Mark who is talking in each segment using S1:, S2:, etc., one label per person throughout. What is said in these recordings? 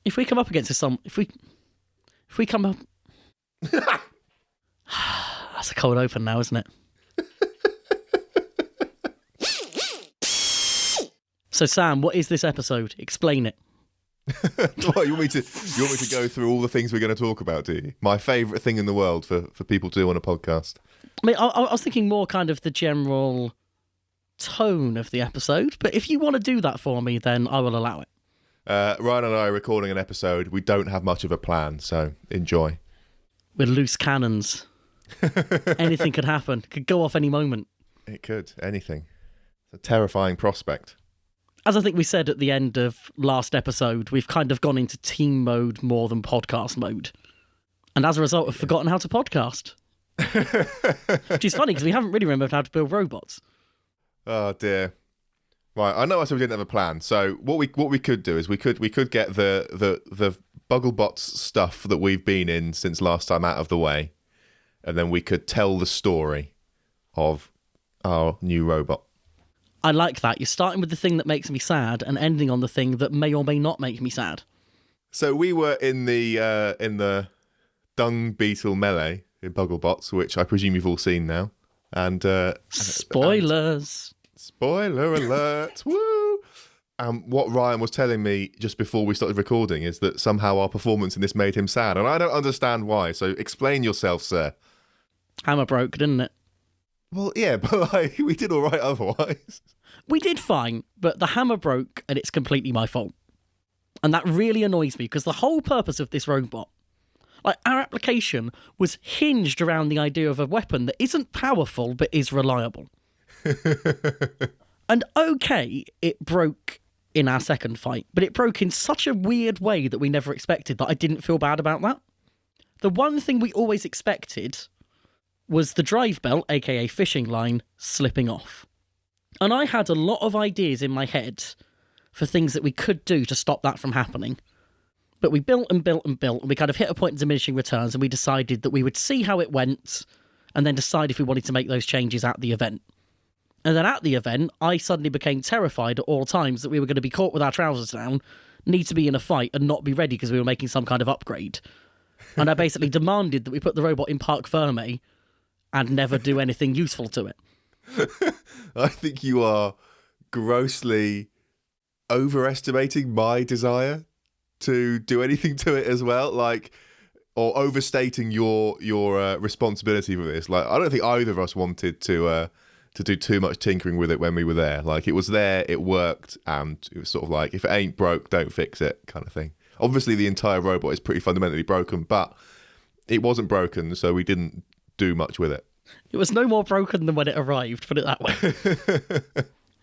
S1: If we come up against if we come up... That's a cold open now, isn't it? So, Sam, what is this episode? Explain it.
S2: What, you want me to go through all the things we're going to talk about, do you? My favourite thing in the world for people to do on a podcast.
S1: I mean, I was thinking more kind of the general tone of the episode, but if you want to do that for me, then I will allow it.
S2: Ryan and I are recording an episode. We don't have much of a plan, so enjoy.
S1: We're loose cannons. Anything could happen. Could go off any moment.
S2: It could. Anything. It's a terrifying prospect.
S1: As I think we said at the end of last episode, we've kind of gone into team mode more than podcast mode. And as a result, we've forgotten how to podcast. Which is funny, because we haven't really remembered how to build robots.
S2: Oh, dear. Right, I know I said we didn't have a plan. So what we could do is we could get the Bugglebots stuff that we've been in since last time out of the way. And then we could tell the story of our new robot.
S1: I like that. You're starting with the thing that makes me sad and ending on the thing that may or may not make me sad.
S2: So we were in the dung beetle melee in Bugglebots, which I presume you've all seen now. And
S1: spoilers.
S2: Spoiler alert! Woo! What Ryan was telling me just before we started recording is that somehow our performance in this made him sad, and I don't understand why. So explain yourself, sir.
S1: Hammer broke, didn't it?
S2: Well, yeah, but like, we did all right otherwise.
S1: We did fine, but the hammer broke, and it's completely my fault. And that really annoys me, because the whole purpose of this robot, like our application, was hinged around the idea of a weapon that isn't powerful, but is reliable. And okay, it broke in our second fight, but it broke in such a weird way that we never expected that I didn't feel bad about that. The one thing we always expected was the drive belt, aka fishing line, slipping off. And I had a lot of ideas in my head for things that we could do to stop that from happening. But we built and built and built, and we kind of hit a point of diminishing returns, and we decided that we would see how it went, and then decide if we wanted to make those changes at the event. And then at the event, I suddenly became terrified at all times that we were going to be caught with our trousers down, need to be in a fight, and not be ready because we were making some kind of upgrade. And I basically demanded that we put the robot in Parc Ferme and never do anything useful to it.
S2: I think you are grossly overestimating my desire to do anything to it as well, or overstating your responsibility for this. Like, I don't think either of us wanted to do too much tinkering with it when we were there. Like, it was there, it worked, and it was sort of like, if it ain't broke, don't fix it kind of thing. Obviously, the entire robot is pretty fundamentally broken, but it wasn't broken, so we didn't do much with it.
S1: It was no more broken than when it arrived, put it that way.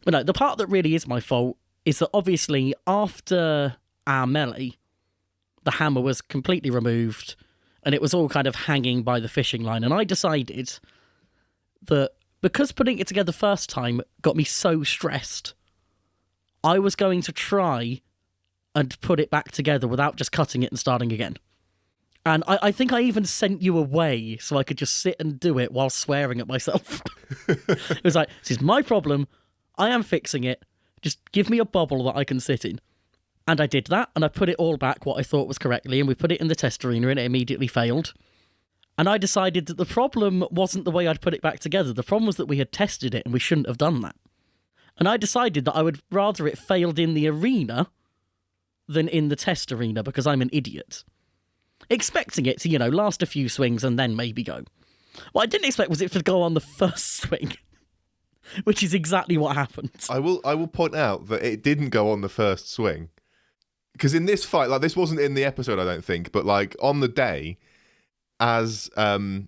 S1: But no, the part that really is my fault is that obviously after our melee, the hammer was completely removed and it was all kind of hanging by the fishing line. And I decided that because putting it together first time got me so stressed, I was going to try and put it back together without just cutting it and starting again. And I think I even sent you away so I could just sit and do it while swearing at myself. It was like, this is my problem. I am fixing it. Just give me a bubble that I can sit in. And I did that, and I put it all back what I thought was correctly, and we put it in the test arena, and it immediately failed. And I decided that the problem wasn't the way I'd put it back together. The problem was that we had tested it, and we shouldn't have done that. And I decided that I would rather it failed in the arena than in the test arena, because I'm an idiot. Expecting it to, last a few swings and then maybe go. What I didn't expect was it to go on the first swing, which is exactly what happened.
S2: I will point out that it didn't go on the first swing. Because in this fight, this wasn't in the episode, I don't think, but on the day, as who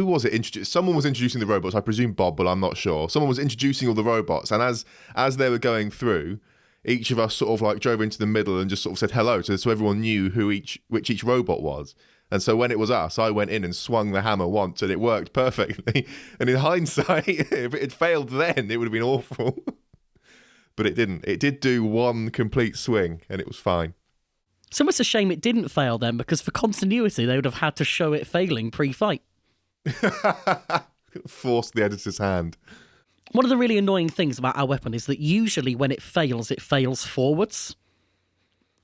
S2: was it introduced? Someone was introducing the robots. I presume Bob, but I'm not sure. Someone was introducing all the robots, and as they were going through, each of us sort of drove into the middle and just sort of said hello, so everyone knew which each robot was. And so when it was us, I went in and swung the hammer once, and it worked perfectly. And in hindsight, if it had failed then, it would have been awful. But it didn't. It did do one complete swing, and it was fine.
S1: So it's a shame it didn't fail then, because for continuity, they would have had to show it failing pre-fight.
S2: Forced the editor's hand.
S1: One of the really annoying things about our weapon is that usually when it fails forwards.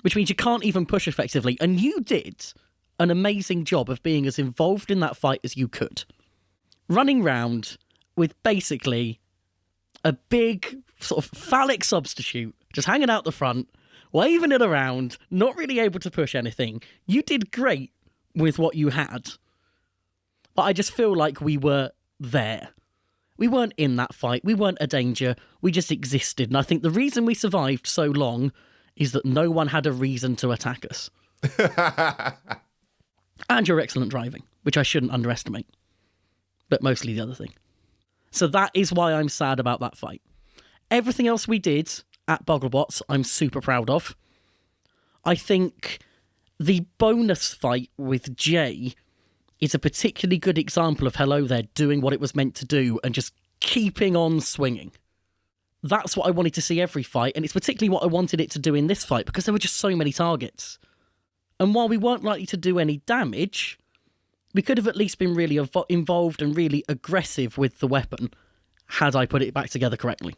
S1: which means you can't even push effectively. And you did an amazing job of being as involved in that fight as you could. Running round with basically a big sort of phallic substitute just hanging out the front, waving it around, not really able to push anything. You did great with what you had. But I just feel like we were there. We weren't in that fight. We weren't a danger. We just existed. And I think the reason we survived so long is that no one had a reason to attack us. And your excellent driving, which I shouldn't underestimate. But mostly the other thing. So that is why I'm sad about that fight. Everything else we did at Bogglebots, I'm super proud of. I think the bonus fight with Jay is a particularly good example of Hello There doing what it was meant to do and just keeping on swinging. That's what I wanted to see every fight, and it's particularly what I wanted it to do in this fight because there were just so many targets. And while we weren't likely to do any damage, we could have at least been really involved and really aggressive with the weapon had I put it back together correctly.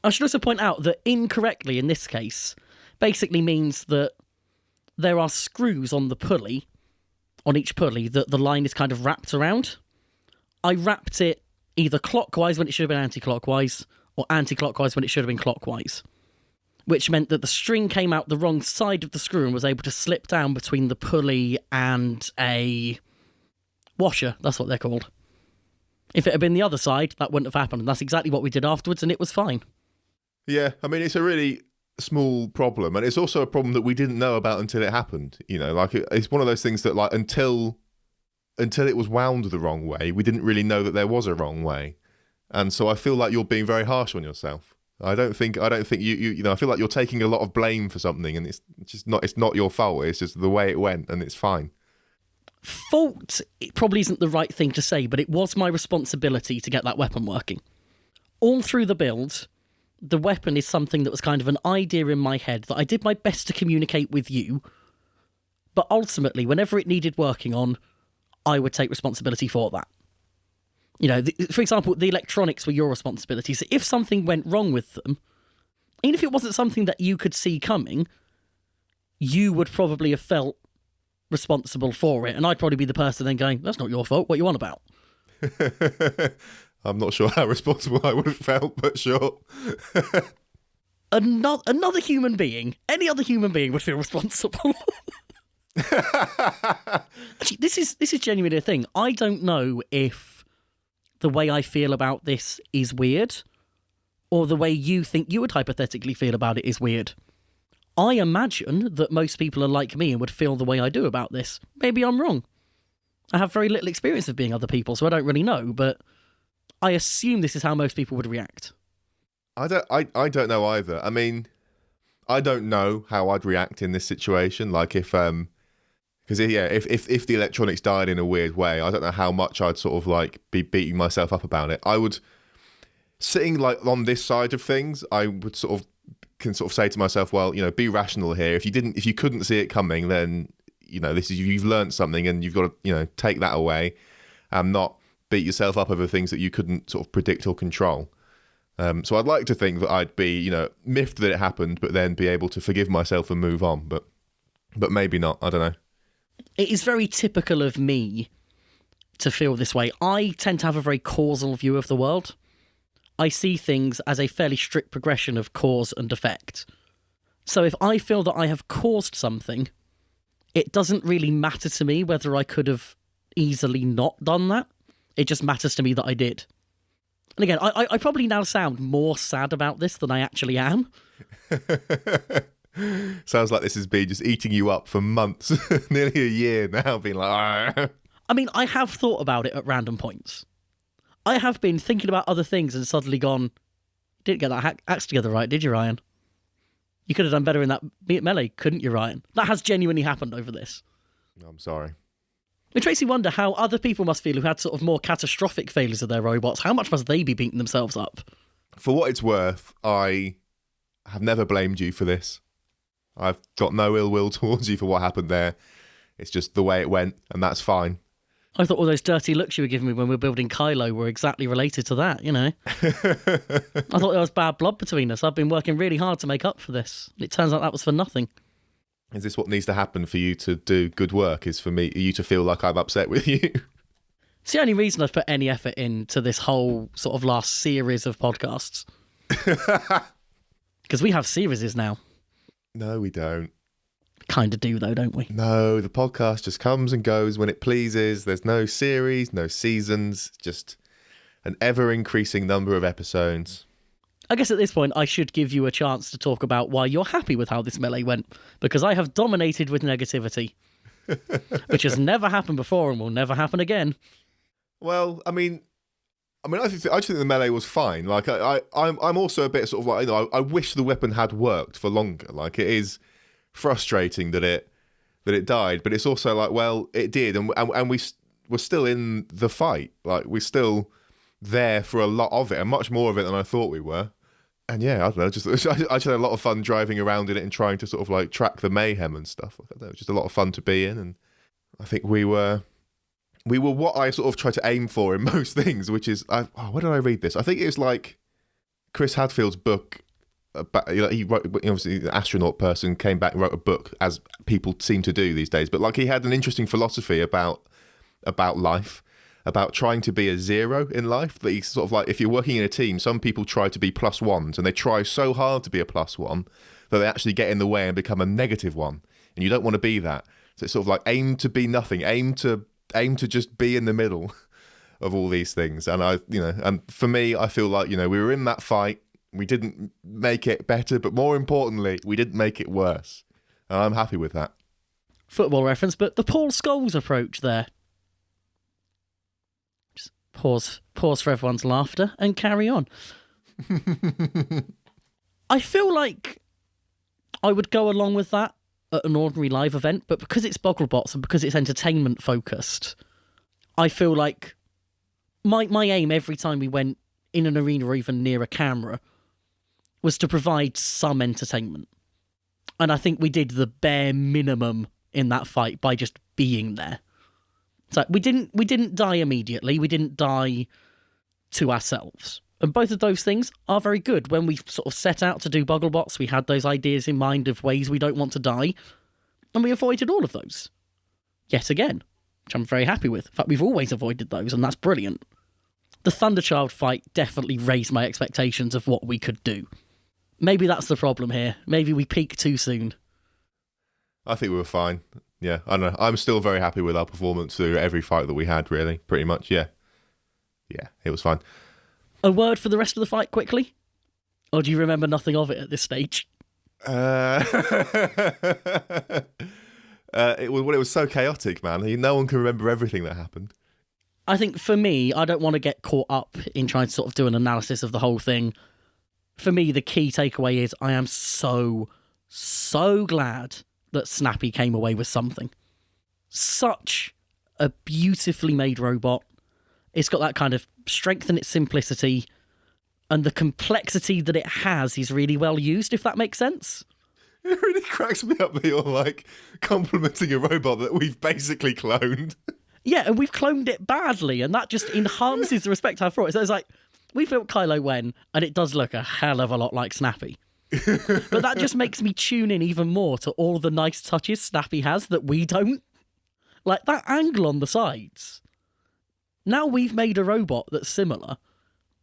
S1: I should also point out that incorrectly in this case basically means that there are screws on the pulley, on each pulley, that the line is kind of wrapped around. I wrapped it either clockwise when it should have been anti-clockwise, or anti-clockwise when it should have been clockwise, which meant that the string came out the wrong side of the screw and was able to slip down between the pulley and a washer. That's what they're called. If it had been the other side, that wouldn't have happened, and that's exactly what we did afterwards, and it was fine.
S2: Yeah, I mean, it's a really small problem, and it's also a problem that we didn't know about until it happened. You know, like it's one of those things that, like, until it was wound the wrong way, we didn't really know that there was a wrong way, and so I feel like you're being very harsh on yourself. I don't think you know. I feel like you're taking a lot of blame for something, and it's not your fault. It's just the way it went, and it's fine.
S1: Fault, it probably isn't the right thing to say, but it was my responsibility to get that weapon working. All through the build, the weapon is something that was kind of an idea in my head that I did my best to communicate with you, but ultimately, whenever it needed working on, I would take responsibility for that. You know, for example, the electronics were your responsibility, so if something went wrong with them, even if it wasn't something that you could see coming, you would probably have felt responsible for it, and I'd probably be the person then going, that's not your fault, what you on about?
S2: I'm not sure how responsible I would have felt, but sure.
S1: Another human being, any other human being would feel responsible. Actually, this is genuinely a thing. I don't know if the way I feel about this is weird, or the way you think you would hypothetically feel about it is weird. I imagine that most people are like me and would feel the way I do about this. Maybe I'm wrong. I have very little experience of being other people, so I don't really know, but I assume this is how most people would react.
S2: I don't know either. I mean, I don't know how I'd react in this situation. Like if the electronics died in a weird way, I don't know how much I'd sort of like be beating myself up about it. I would, sitting like on this side of things, I would can say to myself, well, you know, be rational here. If you couldn't see it coming, then, you know, you've learned something and you've got to, you know, take that away and not beat yourself up over things that you couldn't sort of predict or control. So I'd like to think that I'd be, you know, miffed that it happened, but then be able to forgive myself and move on. But maybe not. I don't know.
S1: It is very typical of me to feel this way. I tend to have a very causal view of the world. I see things as a fairly strict progression of cause and effect. So if I feel that I have caused something, it doesn't really matter to me whether I could have easily not done that. It just matters to me that I did. And again, I probably now sound more sad about this than I actually am.
S2: Sounds like this has been just eating you up for months, nearly a year now, being like, argh.
S1: I mean, I have thought about it at random points. I have been thinking about other things and suddenly gone, didn't get that axe together right, did you, Ryan? You could have done better in that melee, couldn't you, Ryan? That has genuinely happened over this.
S2: I'm sorry.
S1: Which makes me wonder how other people must feel who had sort of more catastrophic failures of their robots. How much must they be beating themselves up?
S2: For what it's worth, I have never blamed you for this. I've got no ill will towards you for what happened there. It's just the way it went, and that's fine.
S1: I thought all those dirty looks you were giving me when we were building Kylo were exactly related to that, you know. I thought there was bad blood between us. I've been working really hard to make up for this. It turns out that was for nothing.
S2: Is this what needs to happen for you to do good work? Is for you to feel like I'm upset with you?
S1: It's the only reason I've put any effort into this whole sort of last series of podcasts. Because we have series now.
S2: No, we don't.
S1: Kind of do, though, don't we?
S2: No, the podcast just comes and goes when it pleases. There's no series, no seasons, just an ever-increasing number of episodes.
S1: I guess at this point, I should give you a chance to talk about why you're happy with how this melee went, because I have dominated with negativity, which has never happened before and will never happen again.
S2: Well, I just think the melee was fine. Like, I'm also a bit sort of like, I wish the weapon had worked for longer. Like, it is frustrating that it died, but it's also like, well, it did, and we were still in the fight. Like, we're still there for a lot of it, and much more of it than I thought we were. And yeah, I don't know, I just had a lot of fun driving around in it and trying to sort of like track the mayhem and stuff. I don't know, it was just a lot of fun to be in, and I think we were what I sort of try to aim for in most things, which is, where did I read this? I think it was like Chris Hadfield's book. He wrote, obviously, the astronaut person came back and wrote a book, as people seem to do these days. But like, he had an interesting philosophy about life, about trying to be a zero in life. That he's sort of like, if you're working in a team, some people try to be plus ones, and they try so hard to be a plus one that they actually get in the way and become a negative one. And you don't want to be that. So it's sort of like, aim to be nothing, aim to just be in the middle of all these things. And and for me, I feel like, we were in that fight. We didn't make it better, but more importantly, we didn't make it worse. And I'm happy with that.
S1: Football reference, but the Paul Scholes approach there. Just pause for everyone's laughter and carry on. I feel like I would go along with that at an ordinary live event, but because it's Bogglebots and because it's entertainment focused, I feel like my aim every time we went in an arena or even near a camera was to provide some entertainment. And I think we did the bare minimum in that fight by just being there. So we didn't die immediately. We didn't die to ourselves. And both of those things are very good. When we sort of set out to do Bogglebots, we had those ideas in mind of ways we don't want to die. And we avoided all of those. Yet again, which I'm very happy with. In fact, we've always avoided those, and that's brilliant. The Thunderchild fight definitely raised my expectations of what we could do. Maybe that's the problem here. Maybe we peaked too soon.
S2: I think we were fine. Yeah, I don't know. I'm still very happy with our performance through every fight that we had, really. Pretty much, yeah. Yeah, it was fine.
S1: A word for the rest of the fight, quickly? Or do you remember nothing of it at this stage?
S2: It was so chaotic, man. No one can remember everything that happened.
S1: I think for me, I don't want to get caught up in trying to sort of do an analysis of the whole thing. For me, the key takeaway is I am so glad that Snappy came away with something. Such a beautifully made robot. It's got that kind of strength in its simplicity, and the complexity that it has is really well used, if that makes sense.
S2: It really cracks me up that you're like complimenting a robot that we've basically cloned.
S1: Yeah, and we've cloned it badly, and that just enhances the respect I have for it. So it's like, we built Kylo Ren, and it does look a hell of a lot like Snappy. But that just makes me tune in even more to all the nice touches Snappy has that we don't. Like that angle on the sides. Now we've made a robot that's similar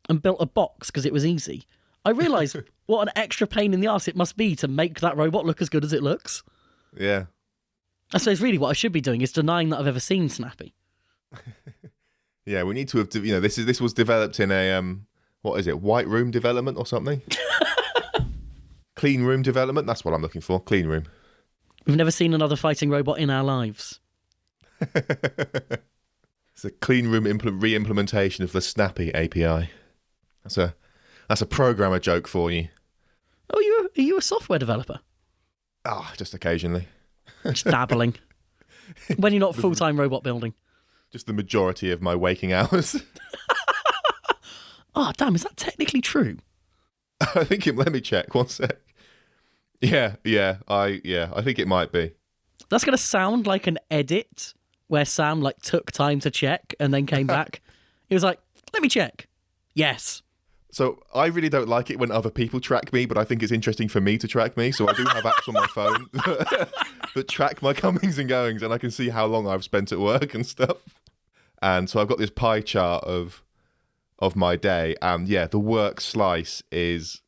S1: and built a box because it was easy. I realise what an extra pain in the arse it must be to make that robot look as good as it looks.
S2: Yeah.
S1: I suppose really what I should be doing is denying that I've ever seen Snappy.
S2: Yeah, we need to have, this was developed in a, what is it, white room development or something? Clean room development, that's what I'm looking for, clean room.
S1: We've never seen another fighting robot in our lives.
S2: It's a clean room re-implementation of the Snappy API. That's a programmer joke for you.
S1: Oh, are you a software developer?
S2: Just occasionally.
S1: Just dabbling. When you're not full-time robot building.
S2: Just the majority of my waking hours.
S1: Oh, damn, is that technically true?
S2: I think let me check, one sec. Yeah, I think it might be.
S1: That's going to sound like an edit where Sam took time to check and then came back. He was like, let me check. Yes.
S2: So I really don't like it when other people track me, but I think it's interesting for me to track me. So I do have apps on my phone that track my comings and goings, and I can see how long I've spent at work and stuff. And so I've got this pie chart of my day, and yeah, the work slice is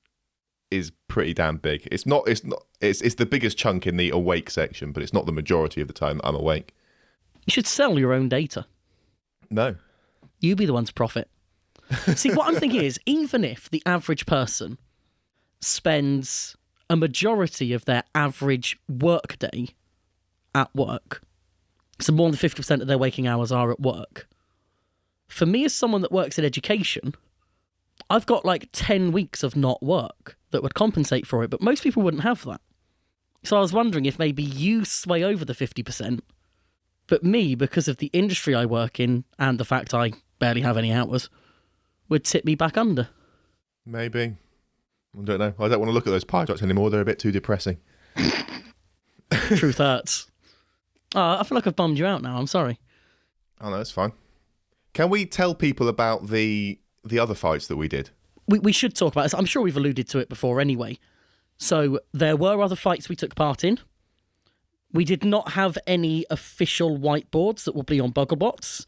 S2: pretty damn big. It's the biggest chunk in the awake section, but it's not the majority of the time that I'm awake.
S1: You should sell your own data.
S2: No.
S1: You be the one to profit. See, what I'm thinking is, even if the average person spends a majority of their average work day at work, so more than 50% of their waking hours are at work, for me as someone that works in education, I've got like 10 weeks of not work that would compensate for it, but most people wouldn't have that. So I was wondering if maybe you sway over the 50%, but me, because of the industry I work in and the fact I barely have any hours, would tip me back under.
S2: Maybe. I don't know. I don't want to look at those pie charts anymore. They're a bit too depressing.
S1: Truth hurts. Oh, I feel like I've bummed you out now. I'm sorry.
S2: Oh, no, it's fine. Can we tell people about the other fights that we did?
S1: We should talk about this. I'm sure we've alluded to it before anyway. So there were other fights we took part in. We did not have any official whiteboards that will be on Bugglebots,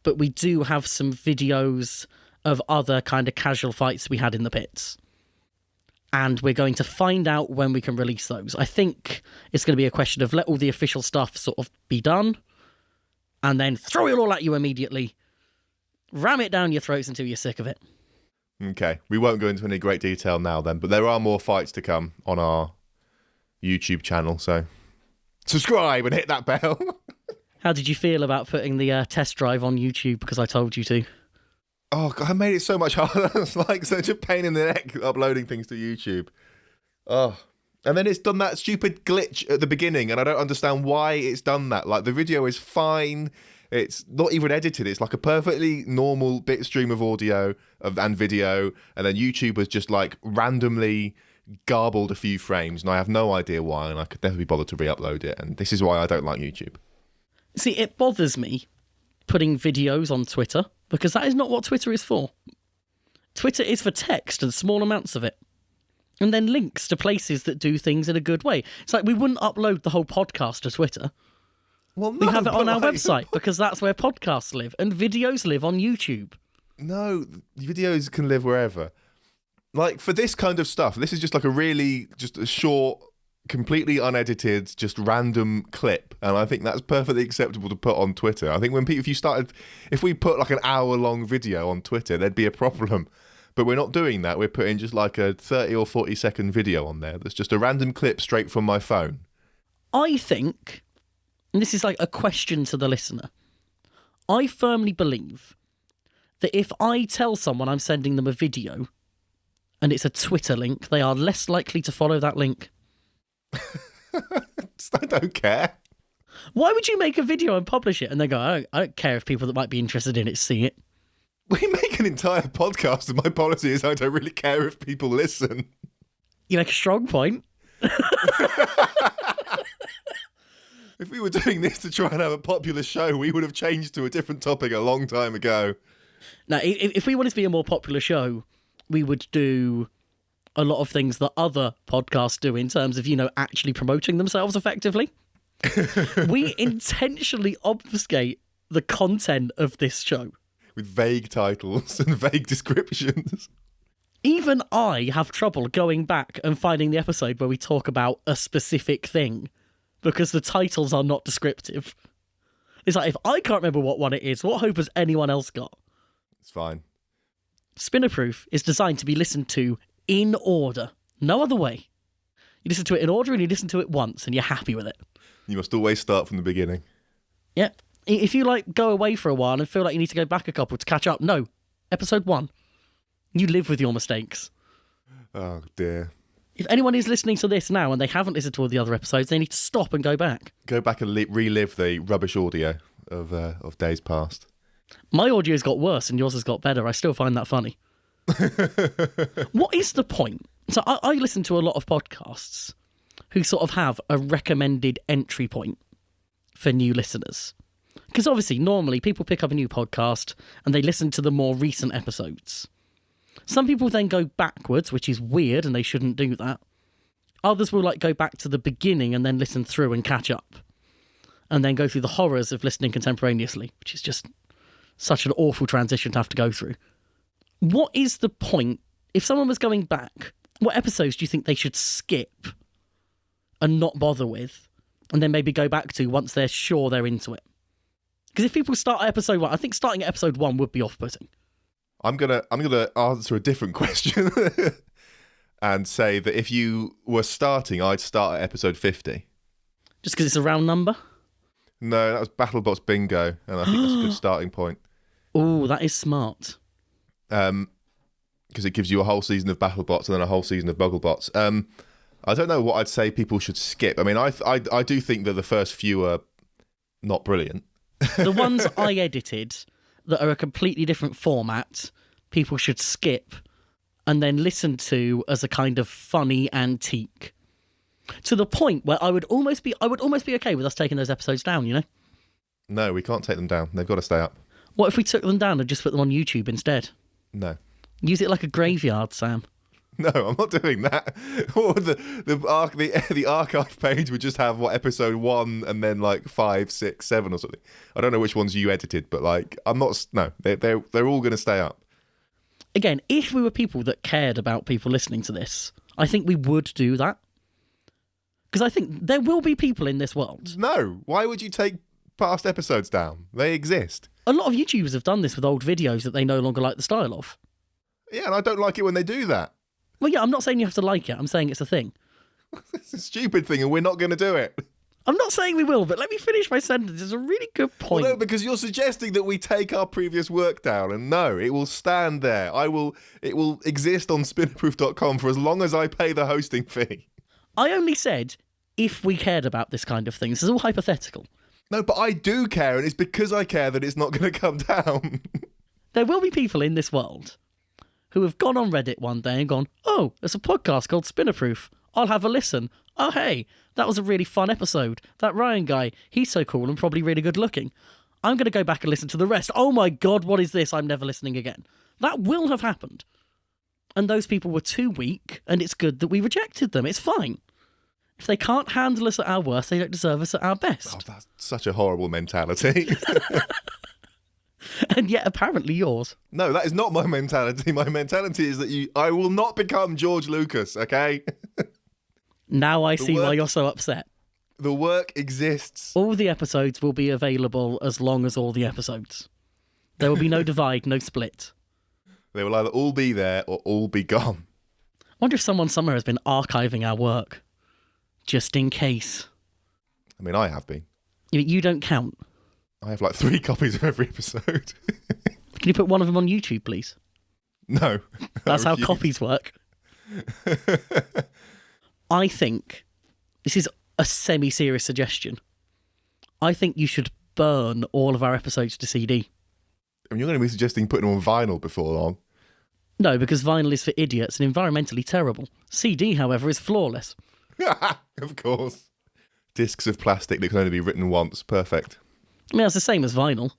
S1: but we do have some videos of other kind of casual fights we had in the pits. And we're going to find out when we can release those. I think it's going to be a question of let all the official stuff sort of be done, and then throw it all at you immediately. Ram it down your throats until you're sick of it.
S2: Okay, we won't go into any great detail now then, but there are more fights to come on our YouTube channel, so subscribe and hit that bell.
S1: How did you feel about putting the test drive on YouTube because I told you to?
S2: Oh, God, I made it so much harder. It's like such a pain in the neck uploading things to YouTube. Oh, and then it's done that stupid glitch at the beginning, and I don't understand why it's done that. Like, the video is fine. It's not even edited. It's like a perfectly normal bit stream of audio and video, and then YouTube has just like randomly garbled a few frames, and I have no idea why, and I could never be bothered to re-upload it, and this is why I don't like YouTube.
S1: See, it bothers me putting videos on Twitter, because that is not what Twitter is for. Twitter is for text and small amounts of it. And then links to places that do things in a good way. It's like we wouldn't upload the whole podcast to Twitter.
S2: Well, no,
S1: we have it on our website because that's where podcasts live and videos live on YouTube.
S2: No, videos can live wherever. Like, for this kind of stuff, this is just like just a short, completely unedited, just random clip, and I think that's perfectly acceptable to put on Twitter. I think if we put like an hour-long video on Twitter, there'd be a problem. But we're not doing that. We're putting just like a 30 or 40 second video on there that's just a random clip straight from my phone.
S1: I think, and this is like a question to the listener, I firmly believe that if I tell someone I'm sending them a video and it's a Twitter link, they are less likely to follow that link.
S2: I don't care.
S1: Why would you make a video and publish it and then go, I don't care if people that might be interested in it see it?
S2: We make an entire podcast and my policy is I don't really care if people listen.
S1: You make a strong point.
S2: If we were doing this to try and have a popular show, we would have changed to a different topic a long time ago.
S1: Now, if we wanted to be a more popular show, we would do a lot of things that other podcasts do in terms of, actually promoting themselves effectively. We intentionally obfuscate the content of this show.
S2: With vague titles and vague descriptions.
S1: Even I have trouble going back and finding the episode where we talk about a specific thing because the titles are not descriptive. It's like, if I can't remember what one it is, what hope has anyone else got?
S2: It's fine.
S1: Spinnerproof is designed to be listened to in order. No other way. You listen to it in order and you listen to it once and you're happy with it.
S2: You must always start from the beginning.
S1: Yeah. If you go away for a while and feel like you need to go back a couple to catch up, no. Episode 1. You live with your mistakes.
S2: Oh, dear.
S1: If anyone is listening to this now and they haven't listened to all the other episodes, they need to stop and go back.
S2: Go back and relive the rubbish audio of days past.
S1: My audio's got worse and yours has got better. I still find that funny. What is the point? So I listen to a lot of podcasts who sort of have a recommended entry point for new listeners. Because obviously, normally people pick up a new podcast and they listen to the more recent episodes. Some people then go backwards, which is weird, and they shouldn't do that. Others will go back to the beginning and then listen through and catch up. And then go through the horrors of listening contemporaneously, which is just such an awful transition to have to go through. What is the point? If someone was going back, what episodes do you think they should skip and not bother with, and then maybe go back to once they're sure they're into it? Because if people start at episode 1, I think starting at episode 1 would be off-putting.
S2: I'm gonna answer a different question and say that if you were starting, I'd start at episode 50.
S1: Just because it's a round number?
S2: No, that was BattleBots Bingo, and I think that's a good starting point.
S1: Oh, that is smart.
S2: Because it gives you a whole season of BattleBots and then a whole season of Bogglebots. I don't know what I'd say people should skip. I mean, I do think that the first few are not brilliant.
S1: The ones I edited that are a completely different format, people should skip and then listen to as a kind of funny antique. To the point where I would almost be okay with us taking those episodes down, you know?
S2: No, we can't take them down. They've got to stay up.
S1: What if we took them down and just put them on YouTube instead?
S2: No.
S1: Use it like a graveyard, Sam.
S2: No, I'm not doing that. Or the archive page would just have episode 1 and then 5, 6, 7 or something. I don't know which ones you edited, but I'm not. No, they're all going to stay up.
S1: Again, if we were people that cared about people listening to this, I think we would do that. Because I think there will be people in this world.
S2: No, why would you take past episodes down? They exist.
S1: A lot of YouTubers have done this with old videos that they no longer like the style of.
S2: Yeah, and I don't like it when they do that.
S1: Well, yeah, I'm not saying you have to like it. I'm saying it's a thing.
S2: It's a stupid thing and we're not going to do it.
S1: I'm not saying we will, but let me finish my sentence. It's a really good point.
S2: Well, no, because you're suggesting that we take our previous work down, and no, it will stand there. It will exist on spinnerproof.com for as long as I pay the hosting fee.
S1: I only said if we cared about this kind of thing. This is all hypothetical.
S2: No, but I do care, and it's because I care that it's not going to come down.
S1: There will be people in this world who have gone on Reddit one day and gone, oh, there's a podcast called Spinnerproof. I'll have a listen. Oh, hey, that was a really fun episode. That Ryan guy, he's so cool and probably really good looking. I'm going to go back and listen to the rest. Oh my God, what is this? I'm never listening again. That will have happened. And those people were too weak, and it's good that we rejected them. It's fine. If they can't handle us at our worst, they don't deserve us at our best.
S2: Oh, that's such a horrible mentality.
S1: And yet, apparently yours.
S2: No, that is not my mentality. My mentality is that I will not become George Lucas, okay?
S1: Now I see why you're so upset.
S2: The work exists.
S1: All the episodes will be available as long as all the episodes. There will be no divide, no split.
S2: They will either all be there or all be gone.
S1: I wonder if someone somewhere has been archiving our work. Just in case.
S2: I mean, I have been.
S1: You don't count.
S2: I have 3 copies of every episode.
S1: Can you put one of them on YouTube, please?
S2: No.
S1: That's how copies work. I think, this is a semi-serious suggestion, I think you should burn all of our episodes to CD.
S2: I mean, you're going to be suggesting putting them on vinyl before long.
S1: No, because vinyl is for idiots and environmentally terrible. CD, however, is flawless.
S2: Of course. Discs of plastic that can only be written once. Perfect.
S1: I mean, it's the same as vinyl.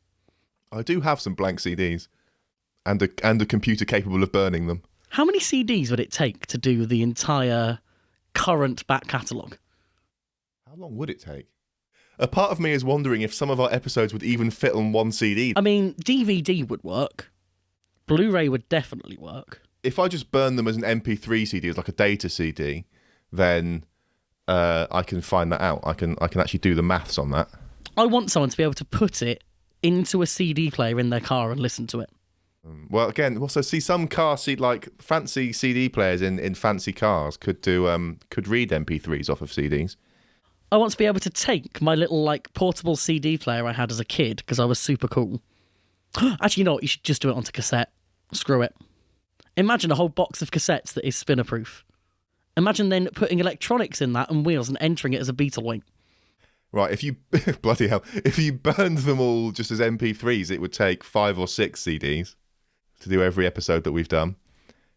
S2: I do have some blank CDs and a computer capable of burning them.
S1: How many CDs would it take to do the entire current back catalogue?
S2: How long would it take? A part of me is wondering if some of our episodes would even fit on one CD.
S1: I mean, DVD would work. Blu-ray would definitely work.
S2: If I just burn them as an MP3 CD, as like a data CD, then I can find that out. I can actually do the maths on that.
S1: I want someone to be able to put it into a CD player in their car and listen to it.
S2: Well, again, also see some car seat fancy CD players in fancy cars could read MP3s off of CDs.
S1: I want to be able to take my little portable CD player I had as a kid because I was super cool. Actually, you know what? You should just do it onto cassette. Screw it. Imagine a whole box of cassettes that is spinnerproof. Imagine then putting electronics in that and wheels and entering it as a Beetle wing.
S2: Right, if you bloody hell, if you burned them all just as MP3s, it would take 5 or 6 CDs to do every episode that we've done.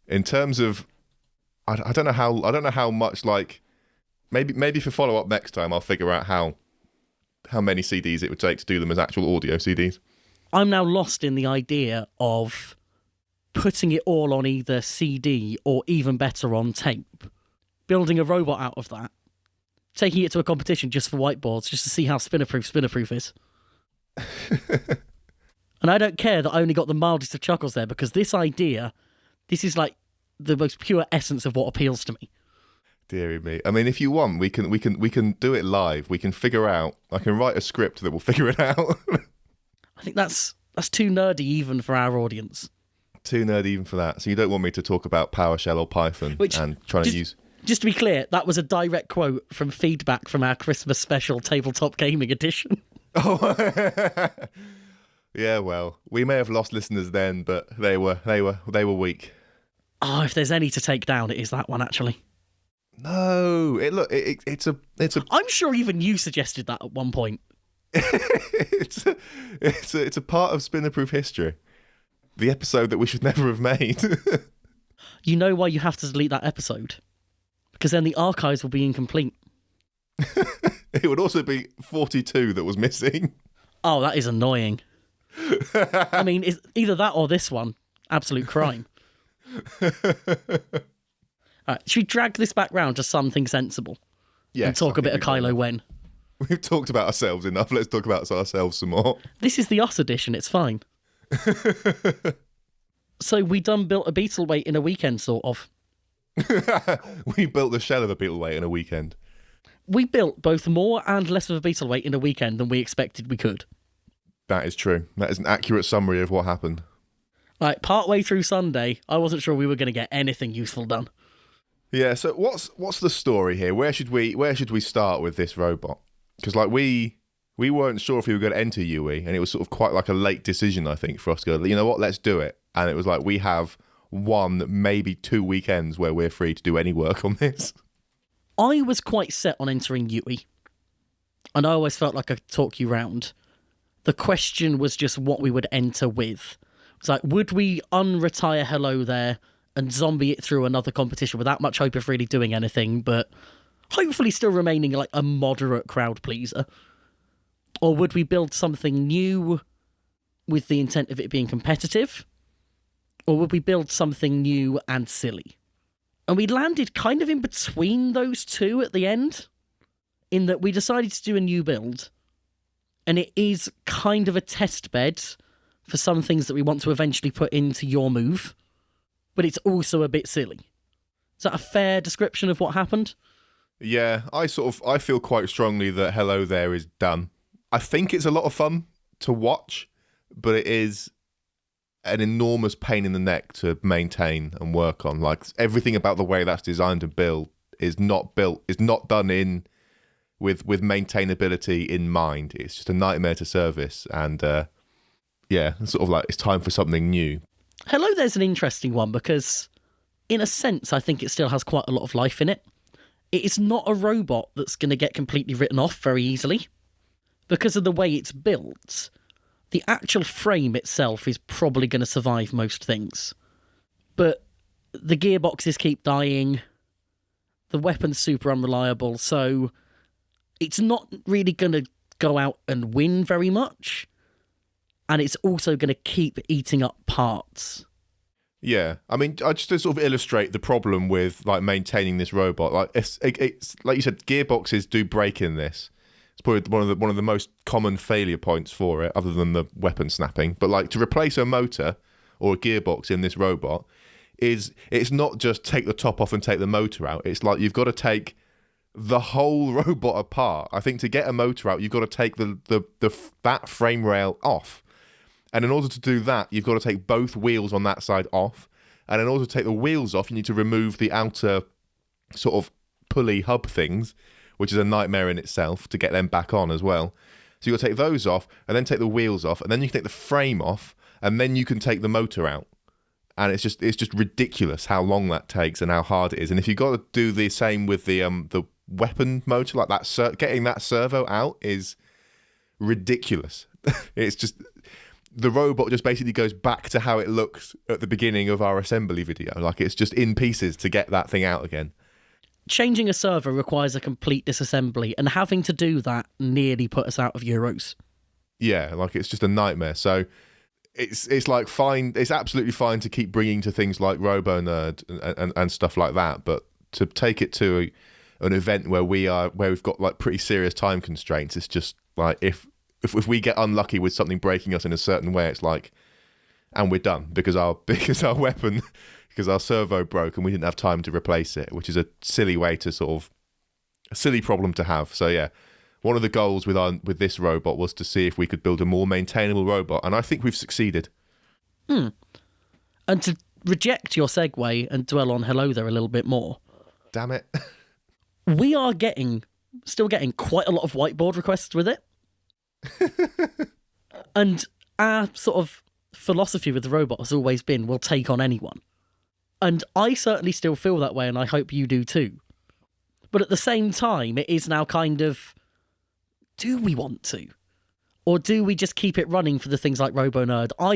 S2: In terms of, I don't know how much maybe for follow up next time I'll figure out how many CDs it would take to do them as actual audio CDs.
S1: I'm now lost in the idea of putting it all on either CD or even better on tape, building a robot out of that, taking it to a competition just for whiteboards, just to see how Spinnerproof is. And I don't care that I only got the mildest of chuckles there, because this is like the most pure essence of what appeals to me.
S2: Deary me. I mean, if you want, we can do it live. We can figure out. I can write a script that will figure it out.
S1: I think that's too nerdy even for our audience.
S2: Too nerdy even for that. So you don't want me to talk about PowerShell or Python and trying to use...
S1: Just to be clear, that was a direct quote from feedback from our Christmas special Tabletop Gaming Edition.
S2: Oh, yeah. Well, we may have lost listeners then, but they were weak.
S1: Oh, if there's any to take down, it is that one actually.
S2: No, it's a.
S1: I'm sure even you suggested that at one point.
S2: it's a part of Spinnerproof history. The episode that we should never have made.
S1: You know why you have to delete that episode? Because then the archives will be incomplete.
S2: It would also be 42 that was missing.
S1: Oh, that is annoying. I mean, it's either that or this one. Absolute crime. Right, should we drag this back round to something sensible?
S2: Yes.
S1: And talk a bit of Kylo Wen.
S2: We've talked about ourselves enough. Let's talk about ourselves some more.
S1: This is the Us edition. It's fine. So we built a beetle weight in a weekend, sort of.
S2: We built the shell of a beetle weight in a weekend.
S1: We built both more and less of a beetle weight in a weekend than we expected we could.
S2: That is true. That is an accurate summary of what happened.
S1: Like, partway through Sunday, I wasn't sure we were going to get anything useful done.
S2: Yeah, so what's the story here? Where should we start with this robot? Because like we weren't sure if we were going to enter UE, and it was sort of quite like a late decision, I think, for us to go, you know what, let's do it. And it was like, we have 1, maybe 2 weekends where we're free to do any work on this.
S1: I was quite set on entering UE, and I always felt like I could talk you round. The question was just what we would enter with. It's like, would we unretire Hello There and zombie it through another competition without much hope of really doing anything, but hopefully still remaining like a moderate crowd pleaser? Or would we build something new with the intent of it being competitive? Or would we build something new and silly? And we landed kind of in between those two at the end, in that we decided to do a new build, and it is kind of a test bed for some things that we want to eventually put into your move, but it's also a bit silly. Is that a fair description of what happened?
S2: Yeah, I feel quite strongly that Hello There is done. I think it's a lot of fun to watch, but it is an enormous pain in the neck to maintain and work on. Like, everything about the way that's designed to build is not done in with maintainability in mind. It's just a nightmare to service, and yeah, sort of like it's time for something new.
S1: Hello There's an interesting one because, in a sense, I think it still has quite a lot of life in it. It is not a robot that's going to get completely written off very easily. Because of the way it's built, the actual frame itself is probably going to survive most things. But the gearboxes keep dying, the weapon's super unreliable, so it's not really going to go out and win very much. And it's also going to keep eating up parts.
S2: Yeah, I mean, I just to sort of illustrate the problem with like maintaining this robot. Like it's like you said, gearboxes do break in this. It's probably one of the most common failure points for it, other than the weapon snapping. But like to replace a motor or a gearbox in this robot it's not just take the top off and take the motor out. It's like you've got to take the whole robot apart. I think to get a motor out, you've got to take that frame rail off. And in order to do that, you've got to take both wheels on that side off. And in order to take the wheels off, you need to remove the outer sort of pulley hub things, which is a nightmare in itself to get them back on as well. So you've got to take those off, and then take the wheels off, and then you can take the frame off, and then you can take the motor out. And it's just ridiculous how long that takes and how hard it is. And if you've got to do the same with the weapon motor, like that, getting that servo out is ridiculous. It's just... The robot just basically goes back to how it looked at the beginning of our assembly video. Like, it's just in pieces to get that thing out again.
S1: Changing a servo requires a complete disassembly, and having to do that nearly put us out of Euros.
S2: Yeah, like, it's just a nightmare. So it's like fine. It's absolutely fine to keep bringing to things like Robo Nerd and stuff like that, but to take it to an event where we've got like pretty serious time constraints, it's just like if we get unlucky with something breaking us in a certain way, it's like, and we're done because our weapon, because our servo broke and we didn't have time to replace it, which is a silly way to a silly problem to have. So yeah, one of the goals with this robot was to see if we could build a more maintainable robot, and I think we've succeeded.
S1: And to reject your segue and dwell on Hello There a little bit more.
S2: Damn it.
S1: We are still getting quite a lot of whiteboard requests with it. And our sort of philosophy with the robot has always been, we'll take on anyone. And I certainly still feel that way, and I hope you do too. But at the same time, it is now kind of, do we want to? Or do we just keep it running for the things like Robo Nerd? I